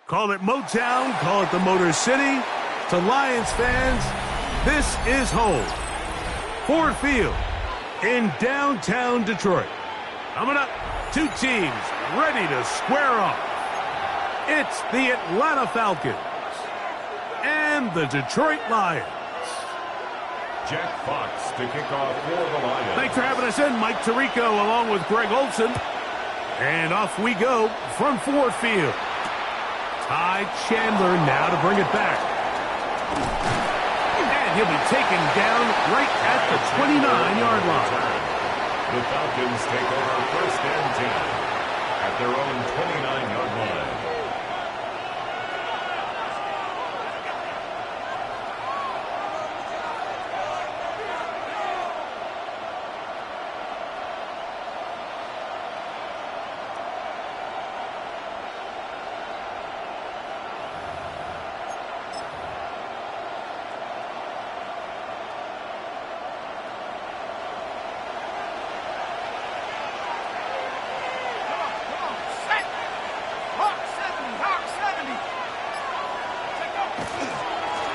Call it Motown, call it the Motor City. To Lions fans, this is home. Ford Field in downtown Detroit. Coming up, two teams ready to square off. It's the Atlanta Falcons and the Detroit Lions. Jack Fox to kick off for the Lions. Thanks for having us in, Mike Tirico, along with Greg Olson. And off we go from Ford Field. Ty Chandler now to bring it back. And he'll be taken down right at the 29-yard line. The Falcons take over first and 10 at their own 29-yard line.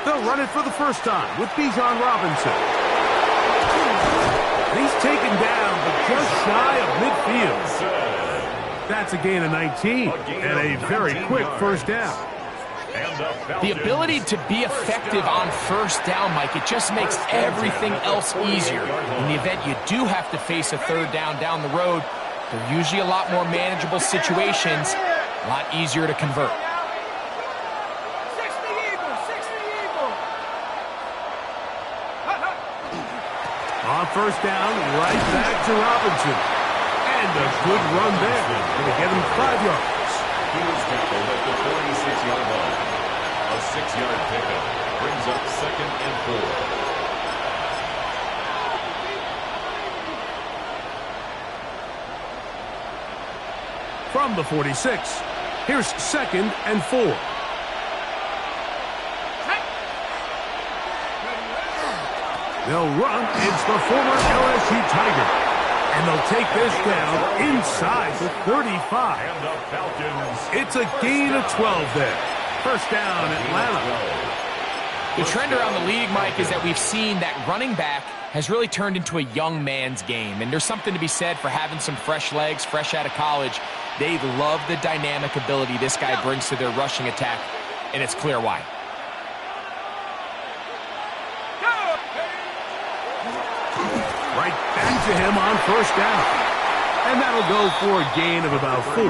They'll run it for the first time with Bijan Robinson. He's taken down, but just shy of midfield. That's a gain of 19 and a very quick first down. The ability to be effective on first down, Mike, it just makes everything else easier. In the event you do have to face a third down the road, they're usually a lot more manageable situations, a lot easier to convert. On first down, right back to Robinson. And a good run there. Going to get him 5 yards. He was tackled at the 46-yard line. A 6-yard pickup brings up second and 4. From the 46, here's second and 4. They'll run. It's the former LSU Tiger. And they'll take this down inside the 35. And the Falcons. It's a gain of 12 there. First down, Atlanta. The trend around the league, Mike, is that we've seen that running back has really turned into a young man's game. And there's something to be said for having some fresh legs, fresh out of college. They love the dynamic ability this guy brings to their rushing attack, and it's clear why. Right back to him on first down. And that'll go for a gain of about 4.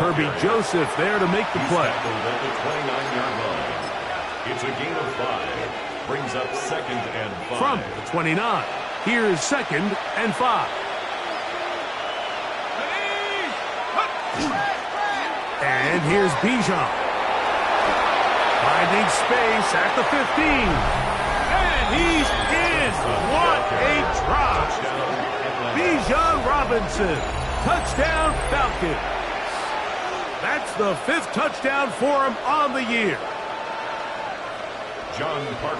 Kirby Joseph there to make the play. At the 29-yard line. It's a gain of 5. Brings up second and 5. From the 29, here's second and 5. And here's Bijan. Finding space at the 15. And he's in. What a drop. Bijan Robinson. Touchdown Falcons. That's the 5th touchdown for him on the year.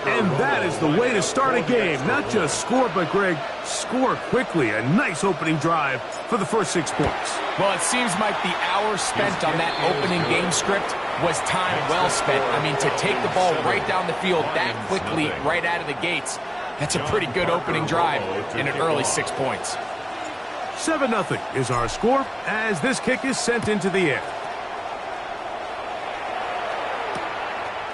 And that is the way to start a game. Not just score, but, Greg, score quickly. A nice opening drive for the first 6 points. Well, it seems like the hour spent on that opening game script was time well spent. I mean, to take the ball right down the field that quickly right out of the gates, that's a pretty good opening drive in an early 6 points. 7-0 is our score as this kick is sent into the air.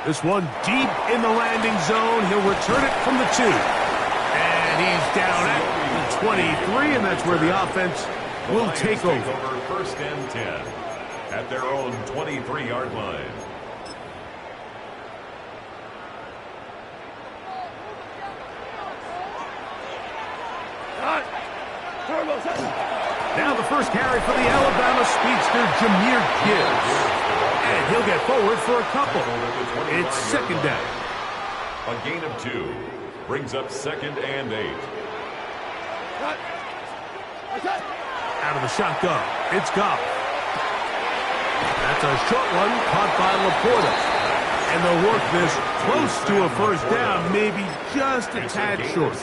This one deep in the landing zone. He'll return it from the 2. And he's down at the 23, and that's where the offense will take over. First and 10 at their own 23-yard line. Now the first carry for the Alabama speedster, Jahmyr Gibbs. And he'll get forward for a couple. It's second down. A gain of 2 brings up 2nd and 8. Out of the shotgun, it's Goff. That's a short one caught by Laporta. And they'll work this close to a first down, maybe just a tad short.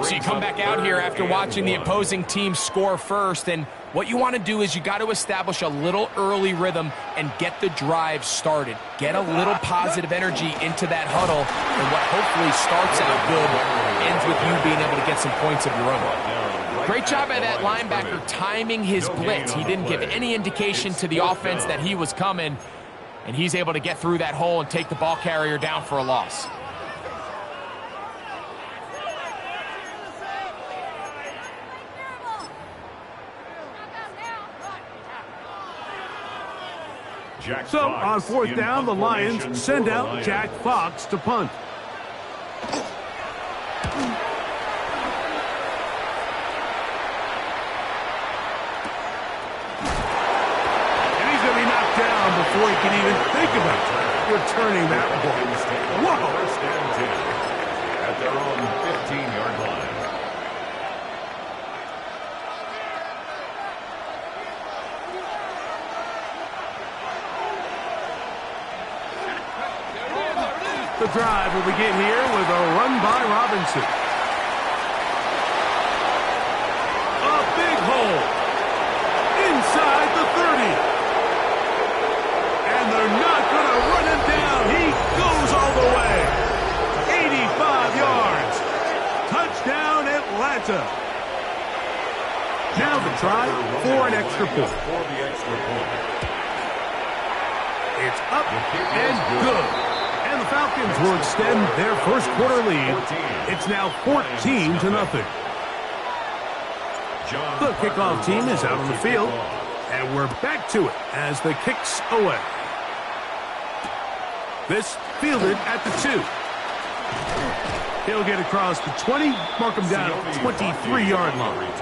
So you come back out here after watching the opposing team score first, and what you want to do is you got to establish a little early rhythm and get the drive started. Get a little positive energy into that huddle, and what hopefully starts out good ends with you being able to get some points of your own. Great job by that linebacker timing his blitz. He didn't give any indication to the offense that he was coming, and he's able to get through that hole and take the ball carrier down for a loss. So on fourth down, the Lions send out Jack Fox to punt. And he's going to be knocked down before he can even think about returning that ball. Whoa! First and 10 at their own 15-yard line. The drive will begin here with a run by Robinson. A big hole inside the 30. And they're not going to run him down. He goes all the way. 85 yards. Touchdown, Atlanta. Now the try for an extra point. It's up and good. And the Falcons will extend their first quarter lead. It's now 14-0. The kickoff team is out on the field, and we're back to it as the kick's away. This fielded at the 2. He'll get across the 20, mark him down at the 23-yard line.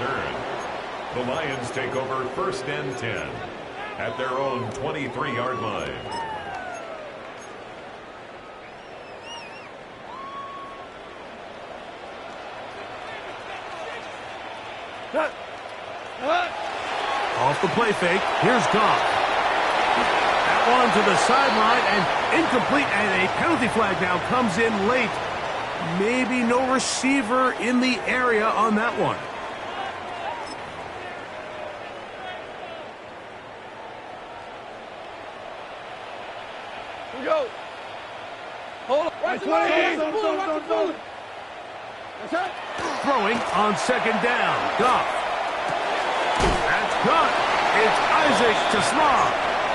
The Lions take over first and 10 at their own 23-yard line. Off the play fake, here's Goff. That one to the sideline and incomplete, and a penalty flag now comes in late. Maybe no receiver in the area on that one. Here we go. Hold on. Throwing on second down. Goff. That's caught. It's Isaac to Slaw.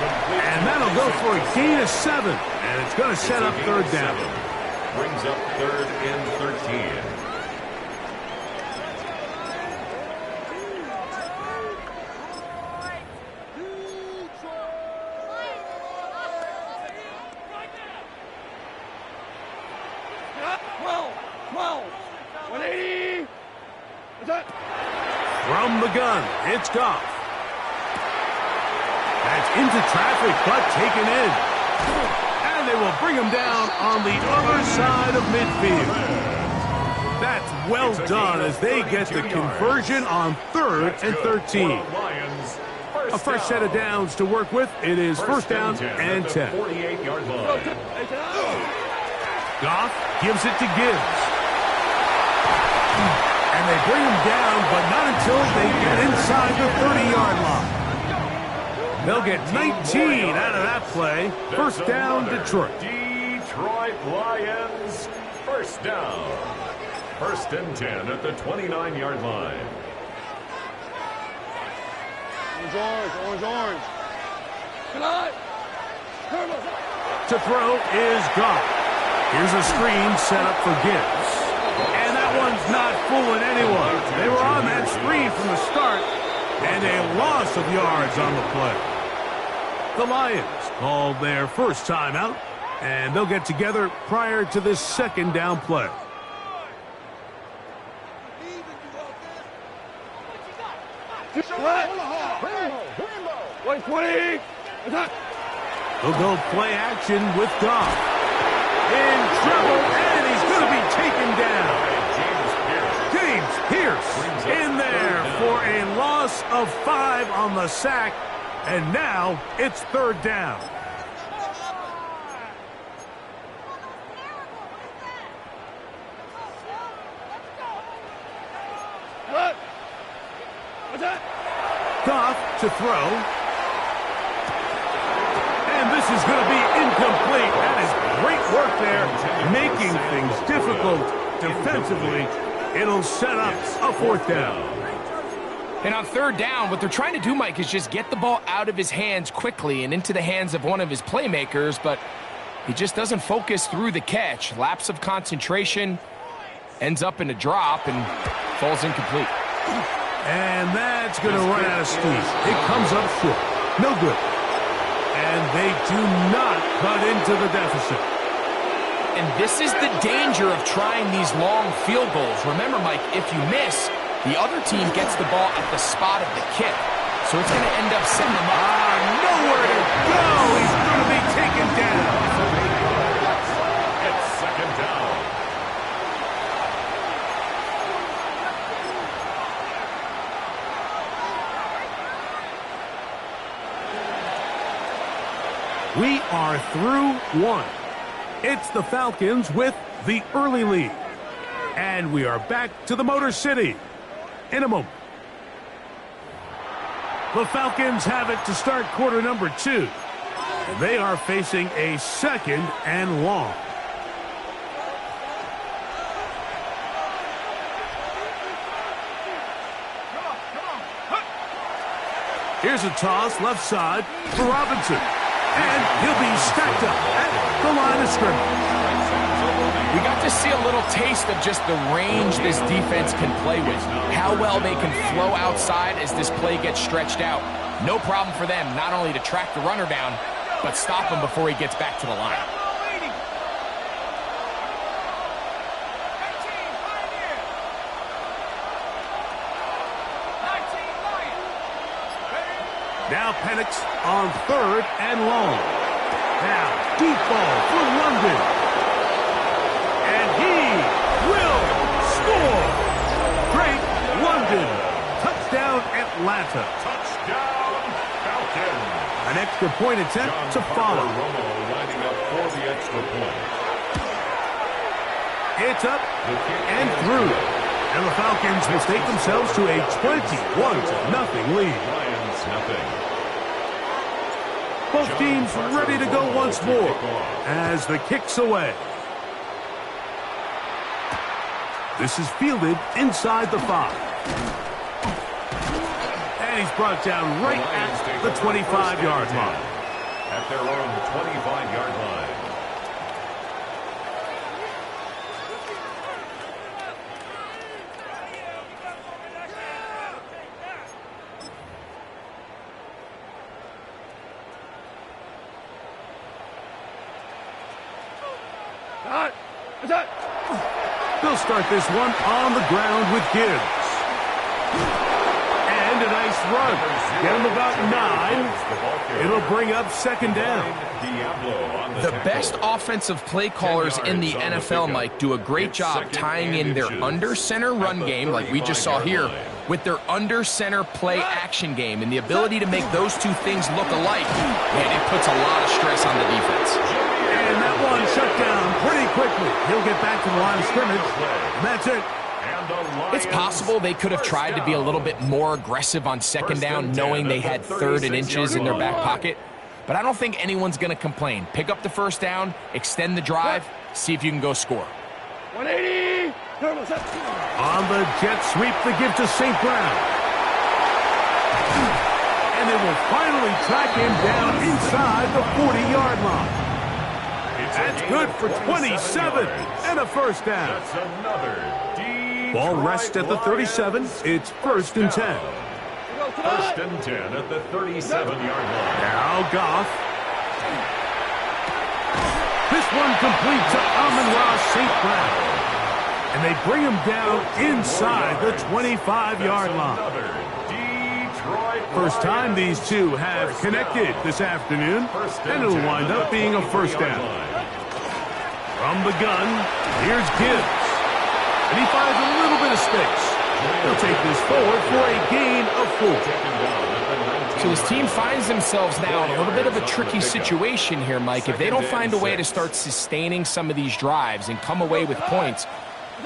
And that'll go for a gain of 7. And it's going to set up third down. Brings up 3rd and 13. From the gun, it's Goff. That's into traffic, but taken in. And they will bring him down on the other side of midfield. That's well done as they get the conversion on 3rd and 13. A fresh set of downs to work with. It is first down and 10. 48-yard line. Goff gives it to Gibbs. And they bring him down, but not until they get inside the 30-yard line. They'll get 19 out of that play. First down, Detroit. Detroit Lions, first down. First and 10 at the 29-yard line. Orange. Come on. To throw is Goff. Here's a screen set up for Gibbs. And that one's not fooling anyone. They were on that screen from the start, and a loss of yards on the play. The Lions called their first timeout, and they'll get together prior to this second down play. White 20. Attack. He'll go play action with Goff. In trouble, and he's going to be taken down. James Pierce in there for a loss of 5 on the sack, and now it's 3rd down. Goff to throw. And this is going to be incomplete. That is great work there, making things difficult defensively. It'll set up a 4th down. And on 3rd down, what they're trying to do, Mike, is just get the ball out of his hands quickly and into the hands of one of his playmakers, but he just doesn't focus through the catch. Lapse of concentration, ends up in a drop, and falls incomplete. And that's going to run out of steam. It comes up short. No good. And they do not cut into the deficit. And this is the danger of trying these long field goals. Remember, Mike, if you miss, the other team gets the ball at the spot of the kick. So it's going to end up setting them up. Nowhere to go. He's going to be taken down. It's 2nd down. We are through 1. It's the Falcons with the early lead. And we are back to the Motor City in a moment. The Falcons have it to start quarter number 2. And they are facing a 2nd and long. Here's a toss left side for Robinson. And he'll be stacked up at the line of scrimmage. We got to see a little taste of just the range this defense can play with. How well they can flow outside as this play gets stretched out. No problem for them not only to track the runner down, but stop him before he gets back to the line. Now Penix on 3rd and long. Now deep ball for London. And he will score. Drake London. Touchdown Atlanta. Touchdown Falcons. An extra point attempt to follow. Romo lining up for the extra point. It's up and through. And the Falcons will take themselves to a 21-0 lead. Lions nothing. Both teams ready to go once more as the kick's away. This is fielded inside the 5. And he's brought down right at the 25-yard line. At their own 25-yard line. They'll start this one on the ground with Gibbs. And a nice run. Get him about 9. It'll bring up 2nd down. The best offensive play callers in the NFL, Mike, do a great job tying in their under-center run game, like we just saw here, with their under-center play action game. And the ability to make those two things look alike, man, it puts a lot of stress on the defense. And that one shut down pretty quickly. He'll get back to the line of scrimmage. And that's it. It's possible they could have tried to be a little bit more aggressive on 2nd down, knowing they had 3rd and inches in their back pocket. But I don't think anyone's going to complain. Pick up the 1st down, extend the drive, see if you can go score. 180. On the jet sweep, the give to St. Brown. And they will finally track him down inside the 40-yard line. That's good for 27 and a 1st down. That's another Ball rests at the 37. It's 1st and 10. 1st and 10 at the 37-yard line. Now Goff. This one complete to Amon-Ra St. Brown. And they bring him down inside the 25-yard line. Another deep First time these two have connected this afternoon, and it'll wind up being a first down. From the gun, here's Gibbs. And he finds a little bit of space. He'll take this forward for a gain of 4. So this team finds themselves now in a little bit of a tricky situation here, Mike. If they don't find a way to start sustaining some of these drives and come away with points,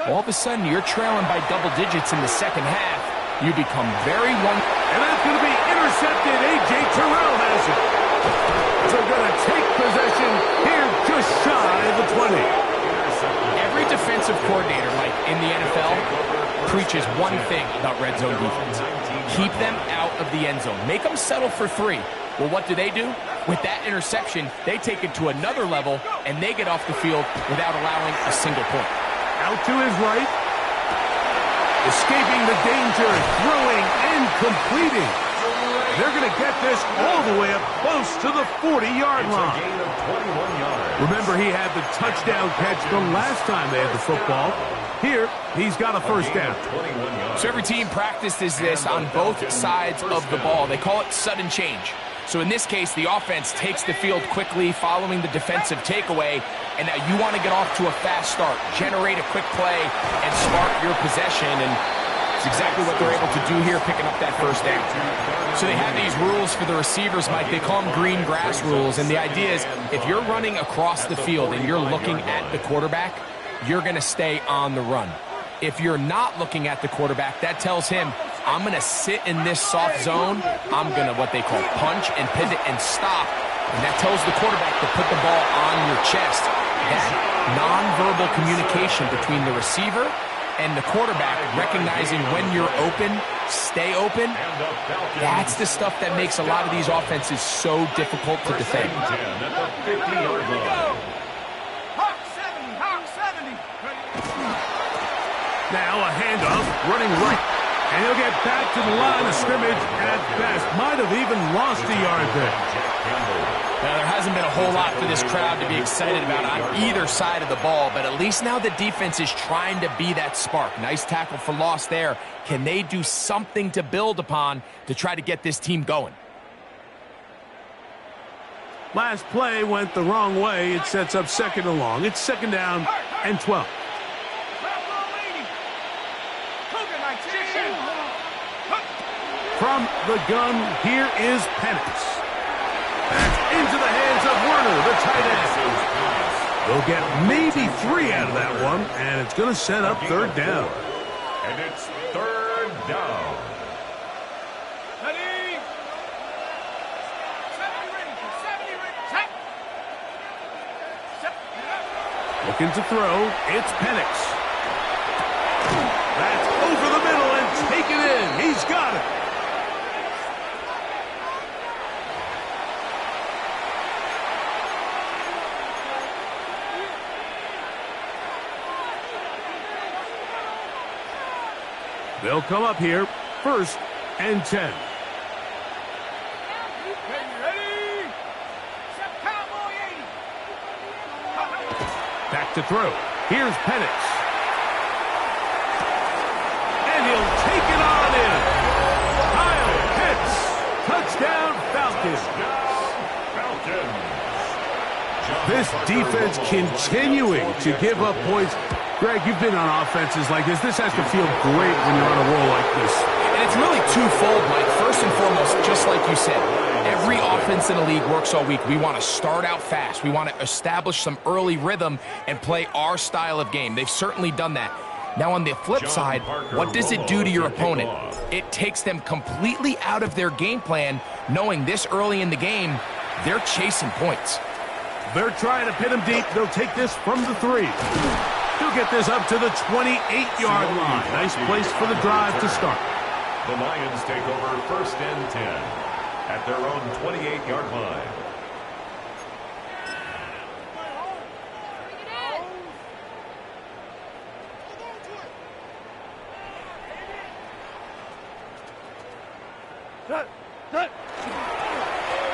all of a sudden you're trailing by double digits in the second half. You become very And that's going to be intercepted. A.J. Terrell has it. So going to take possession here just shy of the 20. Every defensive coordinator, Mike, in the NFL preaches one thing about red zone defense. Keep them out of the end zone. Make them settle for 3. Well, what do? With that interception, they take it to another level, and they get off the field without allowing a single point. Out to his right. Escaping the danger, throwing and completing. They're going to get this all the way up close to the 40-yard line. Remember, he had the touchdown catch the last time they had the football. Here, he's got a first down. So every team practices this on both sides of the ball. They call it sudden change. So in this case, the offense takes the field quickly following the defensive takeaway, and now you want to get off to a fast start, generate a quick play, and spark your possession, and it's exactly what they're able to do here, picking up that first down. So they have these rules for the receivers, Mike. They call them green grass rules, and the idea is if you're running across the field and you're looking at the quarterback, you're going to stay on the run. If you're not looking at the quarterback, that tells him, I'm going to sit in this soft zone. I'm going to what they call punch and pivot and stop. And that tells the quarterback to put the ball on your chest. That nonverbal communication between the receiver and the quarterback, recognizing when you're open, stay open, that's the stuff that makes a lot of these offenses so difficult to defend. Now a handoff, running right. And he'll get back to the line of scrimmage at best. Might have even lost a yard there. Now, there hasn't been a whole lot for this crowd to be excited about on either side of the ball, but at least now the defense is trying to be that spark. Nice tackle for loss there. Can they do something to build upon to try to get this team going? Last play went the wrong way. It sets up second and long. It's second down and 12. From the gun, here is Penix. That's into the hands of Werner, the tight end. They'll get maybe 3 out of that one, and it's going to set up third down. And it's third down. Looking to throw, it's Penix. That's over the middle and taken in. He's got it. They'll come up here, first and 10. Back to throw. Here's Penix. And he'll take it on in. Kyle Pitts. Touchdown Falcons. This defense continuing to give up points. Greg, you've been on offenses like this. This has to feel great when you're on a roll like this. And it's really twofold, Mike. First and foremost, just like you said, every offense in the league works all week. We want to start out fast. We want to establish some early rhythm and play our style of game. They've certainly done that. Now, on the flip side, what does it do to your opponent? It takes them completely out of their game plan, knowing this early in the game, they're chasing points. They're trying to pin him deep. They'll take this from the 3. He'll get this up to the 28-yard line. Nice place for the drive to start. The Lions take over first and 10 at their own 28-yard line.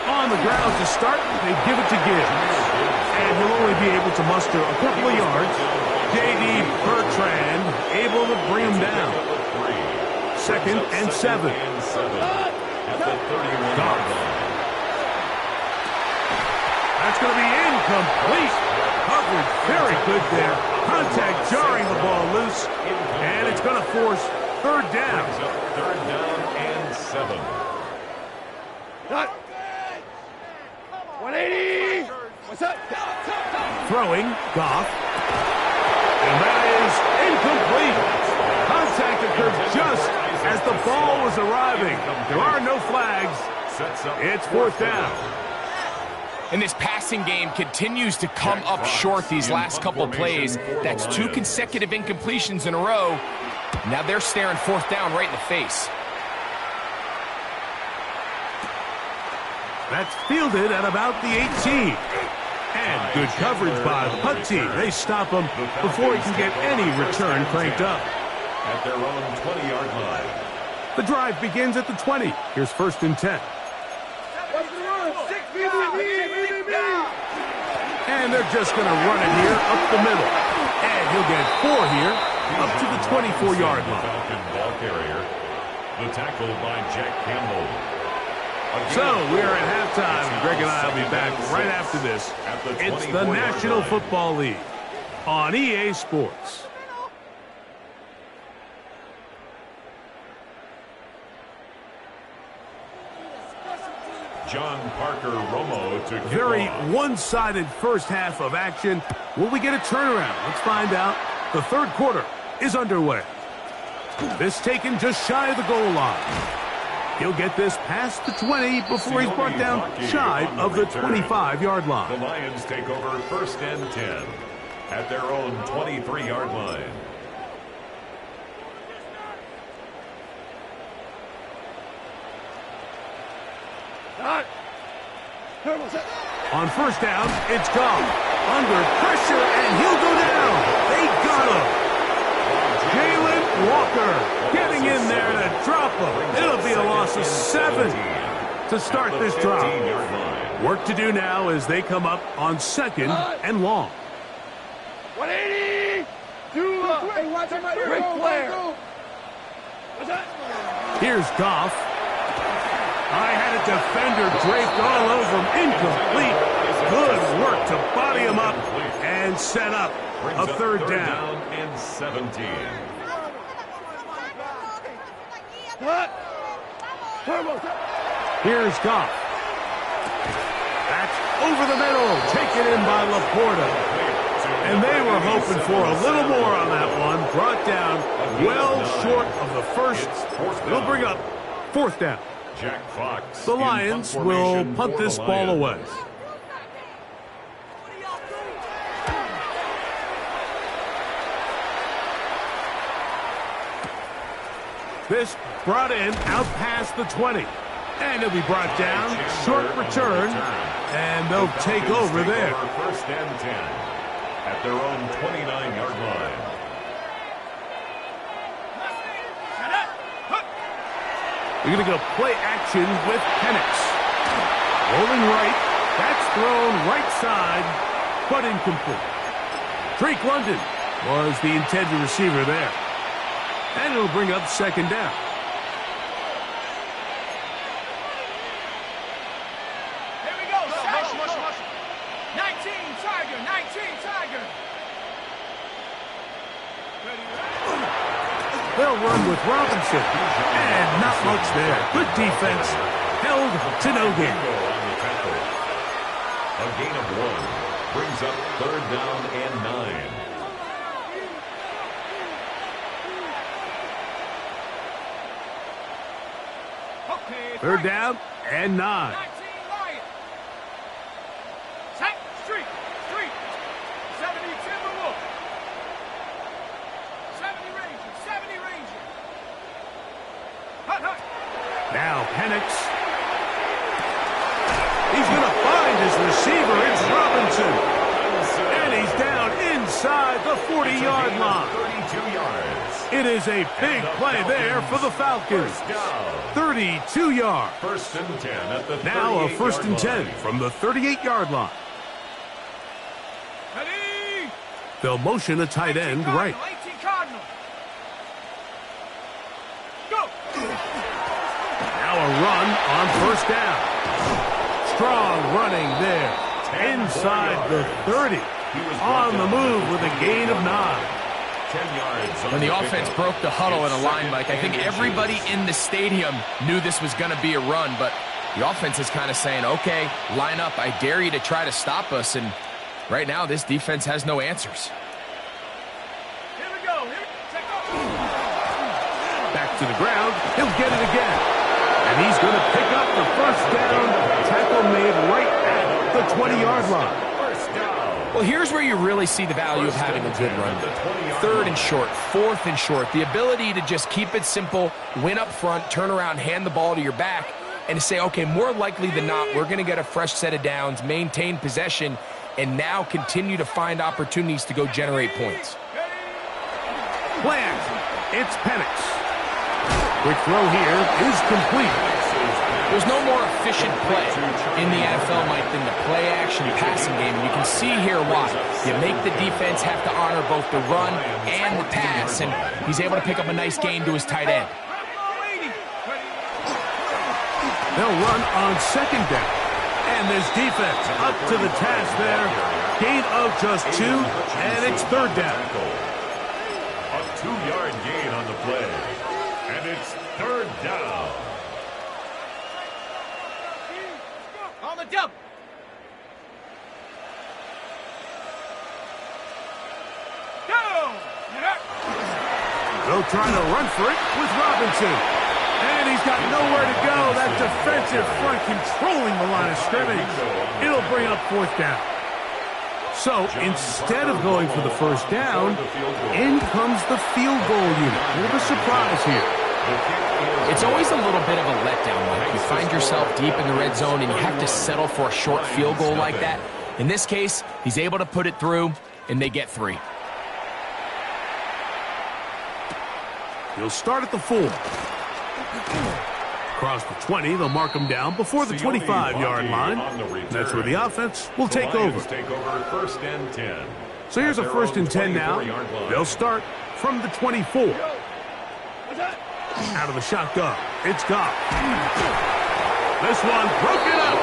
On the ground to start, they give it to Gibbs. And he'll only be able to muster a couple of yards. J.D. Bertrand able to bring him down. Second and 7. at the 31-yard line. That's going to be incomplete. Coverage very good there. Contact jarring the ball loose. And it's going to force third down. Brings up third down and 7. Cut. 180. What's up? Throwing, Goff. And that is incomplete. Contact occurred just as the ball was arriving. There are no flags. It's fourth down. And this passing game continues to come up short these last couple plays. That's 2 consecutive incompletions in a row. Now they're staring fourth down right in the face. That's fielded at about the 18. And good coverage by the punt team. They stop him before he can get any return cranked up. At their own 20-yard line. The drive begins at the 20. Here's first and 10. And they're just going to run it here up the middle. And he'll get 4 here up to the 24-yard line. Falcon ball carrier. The tackle by Jack Campbell. So we're at halftime. Greg and I will be back right after this. It's the National Football League on EA Sports. John Parker Romo to kick Very off. one-sided first half of action. Will we get a turnaround? Let's find out. The third quarter is underway. This taken just shy of the goal line. He'll get this past the 20 before he's brought down shy of the 25-yard The line. Lions take over first and 10 at their own 23-yard line. On first down, it's Goff. Under pressure, and he'll go down. They got him. Jalen Walker getting in there to drop him. It'll be a loss of 7 to start this drive. Work to do now as they come up on second and long. 180. Ric Flair. Here's Goff. I had a defender draped all over him. Incomplete. Good work to body him up and set up a third down. And 17. Here's Goff. That's over the middle. Taken in by Laporta. And they were hoping for a little more on that one. Brought down well short of the first. It'll bring up fourth down. Jack Fox. The Lions will punt this ball away. This brought in out past the 20. And it'll be brought down. Short return. And they'll take over there. First and 10 at their own 29-yard line. We're going to go play action with Penix. Rolling right. That's thrown right side, but incomplete. Drake London was the intended receiver there. And it'll bring up second down. Here we go. 19 Tiger. 19 Tiger. They'll run with Robinson. And not much there. Good defense. Held to no gain. A gain of 1 brings up third down and 9. Third down and 9. 19 Lions. Set. Street. 70 Timberwolf. 70 Rangers. 70 Rangers. Hut. Now Penix. He's going to find his receiver. It's Robinson. And he's down inside the 40-yard line. 32 yards. It is a big play there for the Falcons. 32 yards. First and 10 at the 38-yard line. Now a first and 10 from the 38-yard line. Ready. They'll motion a tight end right. 18 Cardinal. Go. Now a run on first down. Strong running there. Inside the 30. On the move with a gain of 9. 10 yards. When the offense broke the huddle in a line, Mike, I think everybody in the stadium knew this was going to be a run, but the offense is kind of saying, okay, line up. I dare you to try to stop us, and right now this defense has no answers. Here we go. Check off. Back to the ground. He'll get it again. And he's going to pick up the first down. Tackle made right at the 20-yard line. Well, here's where you really see the value of having a good run. 3rd and short, 4th and short. The ability to just keep it simple, win up front, turn around, hand the ball to your back, and to say, okay, more likely than not, we're going to get a fresh set of downs, maintain possession, and now continue to find opportunities to go generate points. Plant. It's Penix. Quick throw here is complete. There's no more efficient play in the NFL, Mike, than the play-action passing game. And you can see here why. You make the defense have to honor both the run and the pass, and he's able to pick up a nice gain to his tight end. They'll run on second down. And this defense up to the task there. Gain of just 2, and it's 3rd down. A 2-yard gain on the play. And it's 3rd down. On the double. Go! They'll try to run for it with Robinson. And he's got nowhere to go. That defensive front controlling the line of scrimmage. It'll bring up 4th down. So instead of going for the first down, in comes the field goal unit. Bit of a surprise here. It's always a little bit of a letdown, Mike. You find yourself deep in the red zone and you have to settle for a short field goal like that. In this case, he's able to put it through, and they get 3. He'll start at the 4. Across the 20, they'll mark him down before the 25-yard line. That's where the offense will take over. First and 10. So here's a 1st and 10 now. They'll start from the 24. Out of the shotgun. It's Goff. This one broken up.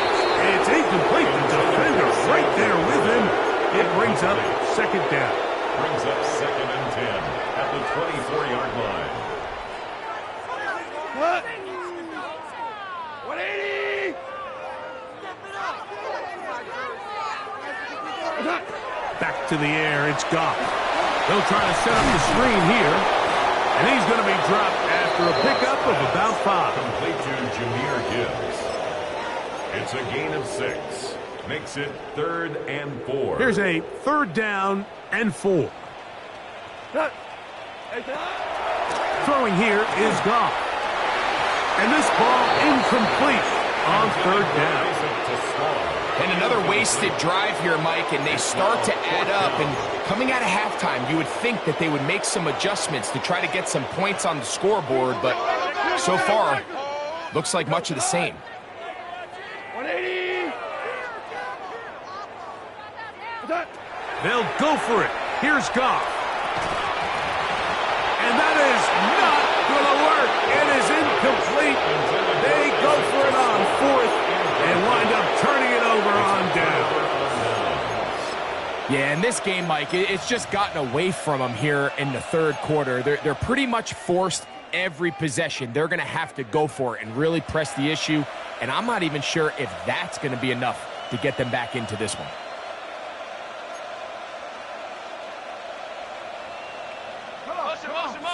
It's incomplete. The defender right there with him. It brings up 2nd down. Brings up 2nd and 10 at the 24-yard line. What? 180! Back to the air. It's Goff. They'll try to set up the screen here. And he's going to be dropped after a pickup of about 5. Complete to Jahmyr Gibbs. It's a gain of 6. Makes it 3rd and 4. Here's a 3rd down and 4. Throwing here is Goff. And this ball incomplete on 3rd down. And another wasted drive here, Mike, and they start to add up. And coming out of halftime, you would think that they would make some adjustments to try to get some points on the scoreboard, but so far, looks like much of the same. 180! They'll go for it. Here's Goff. And that is not going to work. It is incomplete. They go for it on 4th and wind up turning it over on down. Yeah, in this game, Mike, it's just gotten away from them here in the 3rd quarter. They're pretty much forced every possession. They're going to have to go for it and really press the issue, and I'm not even sure if that's going to be enough to get them back into this one.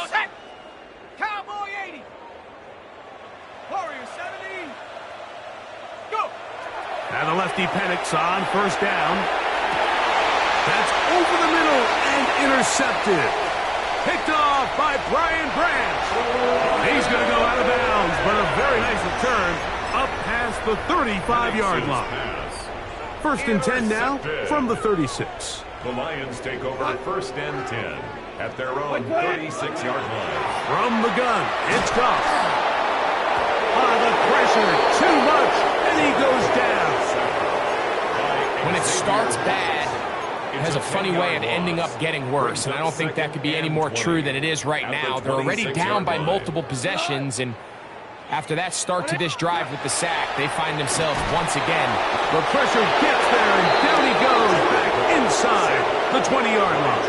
Set. Cowboy 80. Warrior 70. Go. And the lefty Penix on 1st down. That's over the middle and intercepted. Picked off by Brian Branch. He's going to go out of bounds, but a very nice return up past the 35-yard line. 1st and 10 now from the 36. The Lions take over 1st and 10 at their own 36-yard line. From the gun, it's Goff. The pressure, too much, and he goes down. When it starts bad, it has a funny way of ending up getting worse, and I don't think that could be any more true than it is right now. They're already down by multiple possessions, and After that start to this drive with the sack, they find themselves once again. The pressure gets there, and down he goes back inside the 20-yard line.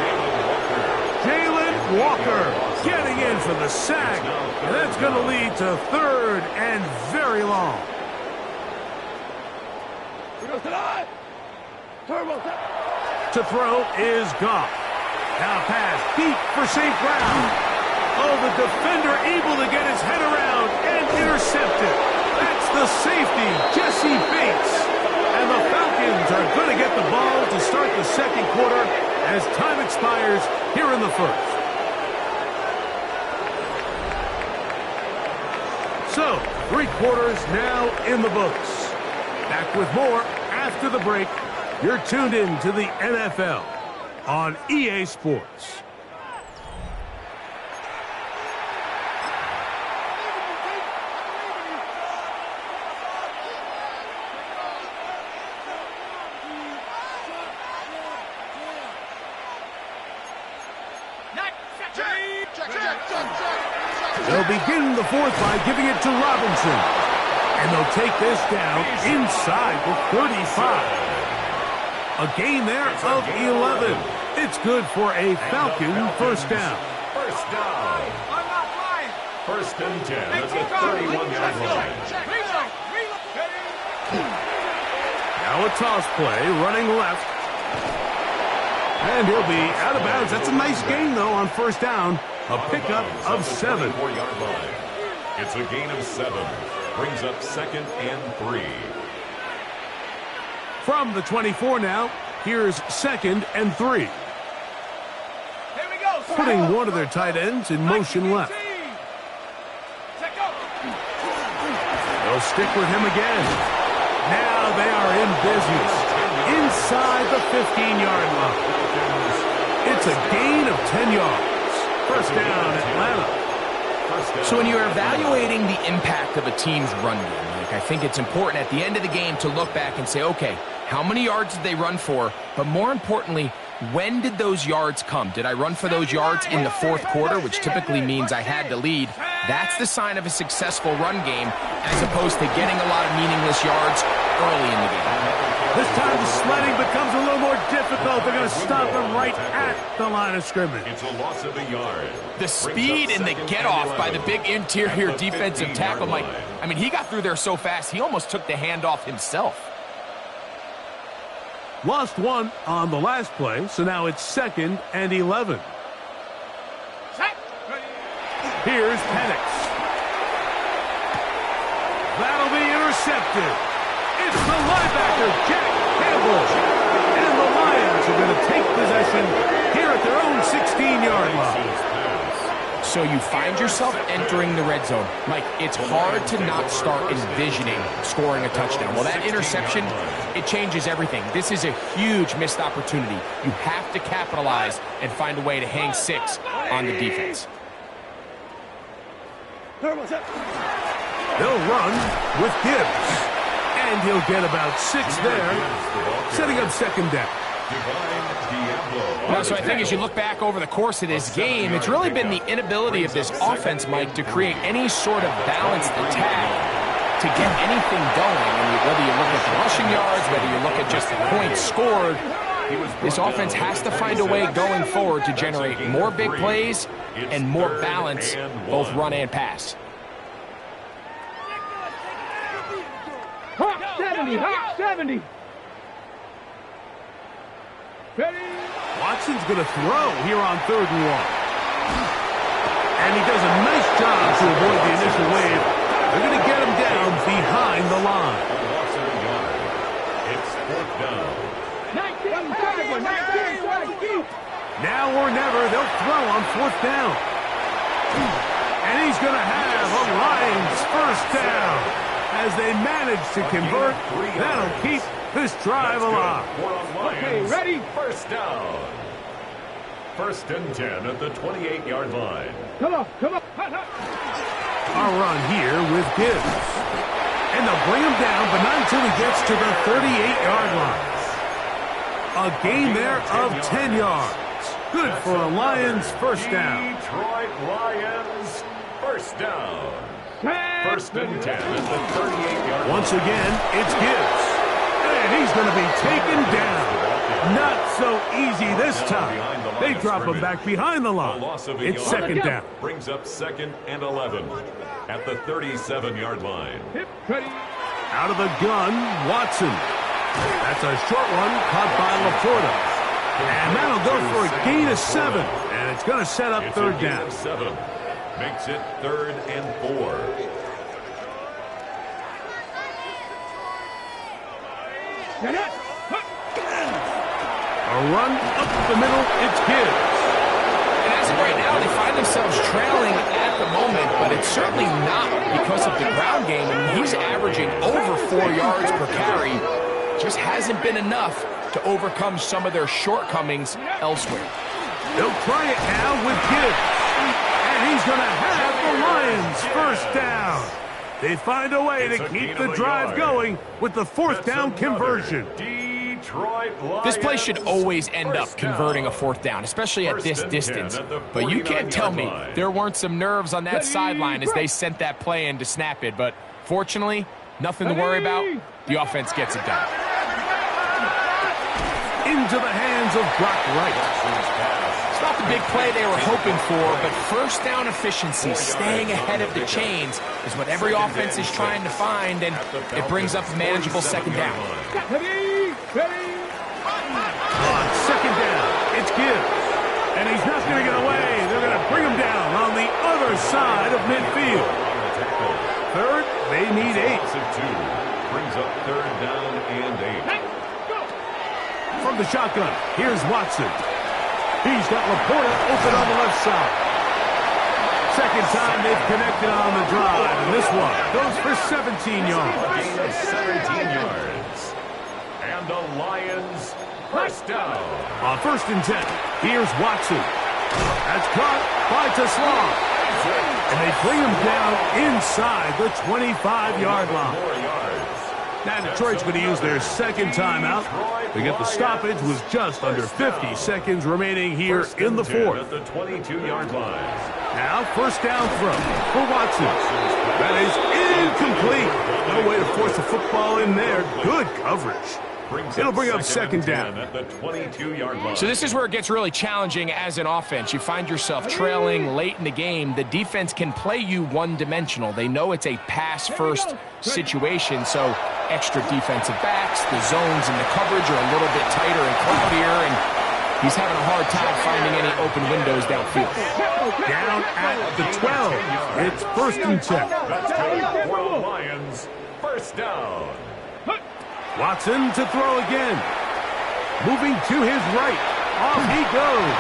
Jalen Walker getting in for the sack, and that's going to lead to third and very long. To throw is Goff. Now pass deep for St. Brown. Oh, the defender able to get his head around and intercept it. That's the safety, Jesse Bates. And the Falcons are going to get the ball to start the second quarter as time expires here in the first. So, 3 quarters now in the books. Back with more after the break. You're tuned in to the NFL on EA Sports. They'll begin the fourth by giving it to Robinson. And they'll take this down inside the 35. A gain there of 11. It's good for a Falcon first down. First down. I'm not lying. First and 10 at the 31-yard line. Now a toss play, running left. And he'll be out of bounds. That's a nice gain, though, on first down. A pickup of 7. 4-yard line. It's a gain of 7. Brings up second and 3. From the 24 now, here's second and 3. Here we go. Putting one of their tight ends in motion left. They'll stick with him again. Now they are in business. Inside the 15-yard line. It's a gain of 10 yards. First down, Atlanta. So when you're evaluating the impact of a team's run game, I think it's important at the end of the game to look back and say, okay, how many yards did they run for? But more importantly, when did those yards come? Did I run for those yards in the fourth quarter, which typically means I had to lead? That's the sign of a successful run game, as opposed to getting a lot of meaningless yards early in the game. This time the sledding becomes a little more difficult. They're going to stop him right at the line of scrimmage. It's a loss of a yard. The speed and the get-off by the big interior defensive tackle, Mike. I mean, he got through there so fast, he almost took the handoff himself. Lost one on the last play, so now it's second and 11. Here's Penix. That'll be intercepted. It's the linebacker, Jack Campbell. And the Lions are going to take possession here at their own 16-yard line. So you find yourself entering the red zone. Mike, it's hard to not start envisioning scoring a touchdown. Well, that interception, it changes everything. This is a huge missed opportunity. You have to capitalize and find a way to hang 6 on the defense. They'll run with Gibbs. And he'll get about 6 there, setting up second down. Now, so I think as you look back over the course of this game, it's really been the inability of this offense, Mike, to create any sort of balanced attack to get anything going. I mean, whether you look at the rushing yards, whether you look at just the points scored, this offense has to find a way going forward to generate more big plays and more balance, both run and pass. 70. Ready? Watson's going to throw here on 3rd and 1. And he does a nice job to avoid the initial wave. They're going to get him down behind the line. It's 4th down. 19. Now or never, they'll throw on 4th down. And he's going to have a Lions first down. As they manage to convert, that'll keep this drive alive. Okay, ready? First down. First and 10 at the 28-yard line. Come on. A run here with Gibbs. And they'll bring him down, but not until he gets to the 38-yard line. A gain there of 10 yards. Good for a Lions first down. Detroit Lions first down. First and 10 at the 38-yard line. Once again, it's Gibbs. And he's going to be taken down. Not so easy this time. They drop him back behind the line. It's second down. Brings up second and 11 at the 37-yard line. Out of the gun, Watson. That's a short one caught by Laporta. And that'll go for a gain of 7. And it's going to set up third down. 7. Makes it 3rd and 4. A run up the middle, it's Gibbs. And as of right now, they find themselves trailing at the moment, but it's certainly not because of the ground game. I mean, he's averaging over 4 yards per carry. Just hasn't been enough to overcome some of their shortcomings elsewhere. They'll try it now with Gibbs. And he's going to have the Lions first down. They find a way to keep the drive going with the fourth down conversion. This play should always end up converting a fourth down, especially at this distance. But you can't tell me there weren't some nerves on that sideline as they sent that play in to snap it. But fortunately, nothing to worry about. The offense gets it done. Into the hands of Brock Wright. It's not the big play they were hoping for, but first down efficiency, staying ahead of the chains, is what every offense is trying to find, and it brings up a manageable second down. On second down, it's Gibbs. And he's not going to get away. They're going to bring him down on the other side of midfield. Third, they need 8. Brings up 3rd down and 8. From the shotgun, here's Watson. He's got Laporta open on the left side. Second time they've connected on the drive, and this one goes for 17 yards. Gain of 17 yards. And the Lions first down. On first and 10, here's Watson. That's caught by Tesla. And they bring him down inside the 25-yard line. Now Detroit's going to use their second timeout. They get the stoppage with just under 50 seconds remaining here in the fourth. At the 22-yard line. Now first down throw for Watson. That is incomplete. No way to force the football in there. Good coverage. It'll bring up second down. At the 22-yard line. So this is where it gets really challenging as an offense. You find yourself trailing late in the game. The defense can play you one-dimensional. They know it's a pass-first situation, so extra defensive backs, the zones and the coverage are a little bit tighter and cloudier, and he's having a hard time finding any open windows downfield. Down at the 12. It's first and 10. That's good for the Lions. First down. Watson to throw again. Moving to his right. Off he goes.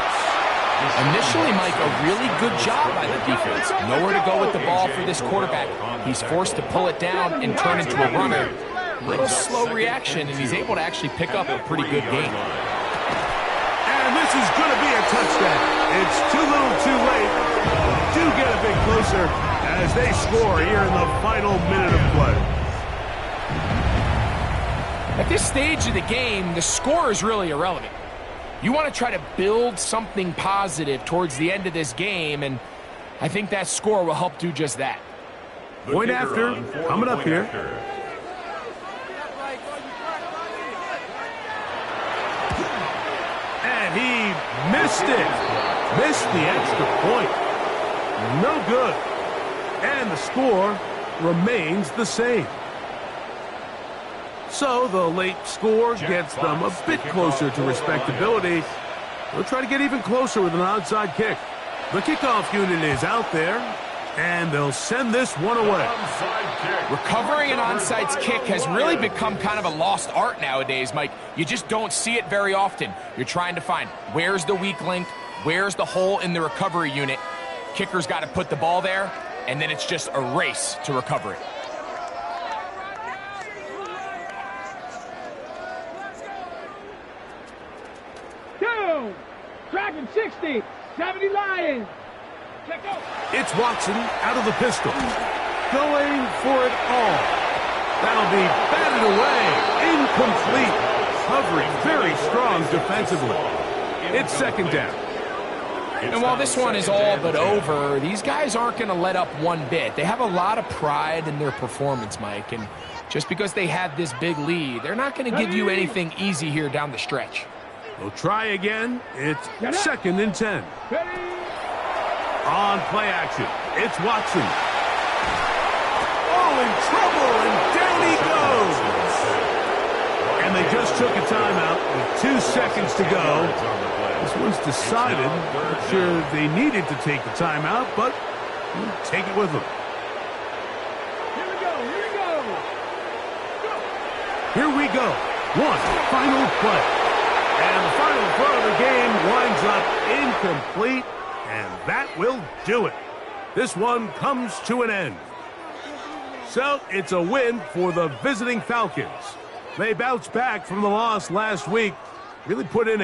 Initially, Mike, a really good job by the defense. Nowhere to go with the ball for this quarterback. He's forced to pull it down and turn into a runner. Little slow reaction, and he's able to actually pick up a pretty good gain. And this is going to be a touchdown. It's too little too late. Do get a bit closer as they score here in the final minute of play. At this stage of the game, the score is really irrelevant. You want to try to build something positive towards the end of this game, and I think that score will help do just that. Point after, coming up here. And he missed it. Missed the extra point. No good. And the score remains the same. So the late score gets them a bit closer to respectability. They'll try to get even closer with an onside kick. The kickoff unit is out there, and they'll send this one away. Recovering an onside kick has really become kind of a lost art nowadays, Mike. You just don't see it very often. You're trying to find where's the weak link, where's the hole in the recovery unit. Kicker's got to put the ball there, and then it's just a race to recover it. Tracking 60, 70 Lions. Check out. It's Watson out of the pistol. Going for it all. That'll be batted away. Incomplete. Covering very strong defensively. It's second down. And while this one is all but over, these guys aren't going to let up one bit. They have a lot of pride in their performance, Mike. And just because they have this big lead, they're not going to give you anything easy here down the stretch. We'll try again. It's 2nd and 10. On play action, it's Watson. Oh, in trouble, and down he goes. And they just took a timeout with 2 seconds to go. This was decided. Not sure they needed to take the timeout, but we'll take it with them. Here we go. Here we go. One final play. And the final throw of the game winds up incomplete, and that will do it. This one comes to an end. So it's a win for the visiting Falcons. They bounced back from the loss last week, really put in